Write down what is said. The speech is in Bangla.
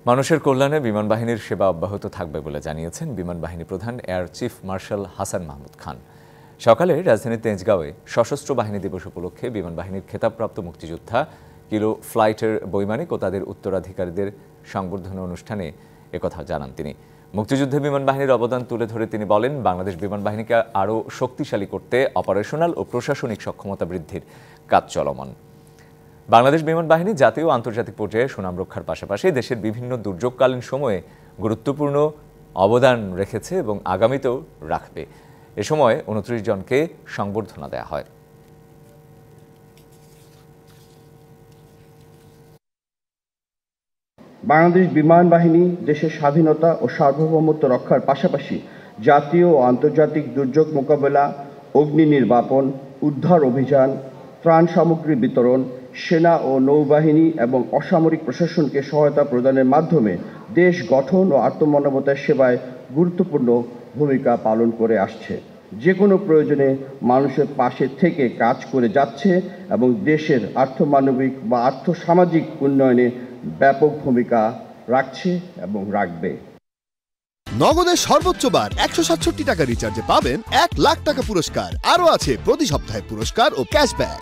মানুষের কল্যাণে বিমান বাহিনীর সেবা অব্যাহত থাকবে বলে জানিয়েছেন বিমান বাহিনী প্রধান air chief marshal Hasan Mahmud Khan. সকালে রাজধানীর তেজগাঁওয়ে সশস্ত্র বাহিনী দিবস উপলক্ষে বিমান বাহিনীর খেতাবপ্রাপ্ত মুক্তিযোদ্ধা কিলো ফ্লাইটের বৈমানিক ও তাদের উত্তরাধিকারীদের সংবর্ধনা অনুষ্ঠানে একথা জানান তিনি। মুক্তিযুদ্ধে বিমান বাহিনীর অবদান তুলে ধরে তিনি বলেন, বাংলাদেশ বিমান বাহিনীকে আরও শক্তিশালী করতে অপারেশনাল ও প্রশাসনিক সক্ষমতা বৃদ্ধির কাজ চলমান। বাংলাদেশ বিমান বাহিনী জাতীয় ও আন্তর্জাতিক পর্যায়ে সুনাম রক্ষার পাশাপাশি দেশের বিভিন্ন দুর্যোগকালীন সময়ে গুরুত্বপূর্ণ অবদান রেখেছে এবং আগামীতেও রাখবে। এ সময় 29 জনকে সংবর্ধনা দেওয়া হয়। বাংলাদেশ বিমান বাহিনী দেশের স্বাধীনতা ও সার্বভৌমত্ব রক্ষার পাশাপাশি জাতীয় ও আন্তর্জাতিক দুর্যোগ মোকাবেলা, অগ্নি নির্বাপন, উদ্ধার অভিযান, ত্রাণ সামগ্রী বিতরণ, সেনা ও নৌবাহিনী এবং অসামরিক প্রশাসনকে সহায়তা প্রদানের মাধ্যমে দেশ গঠন ও আত্মমানবতার সেবায় গুরুত্বপূর্ণ ভূমিকা পালন করে আসছে। যে কোনো প্রয়োজনে মানুষের পাশে থেকে কাজ করে যাচ্ছে এবং দেশের আর্থমানবিক বা আর্থসামাজিক উন্নয়নে ব্যাপক ভূমিকা রাখছে এবং রাখবে। নগদের সর্বোচ্চ বার 167 টাকা রিচার্জে পাবেন 1 লাখ টাকা পুরস্কার। আরও আছে প্রতি সপ্তাহে পুরস্কার ও ক্যাশব্যাক।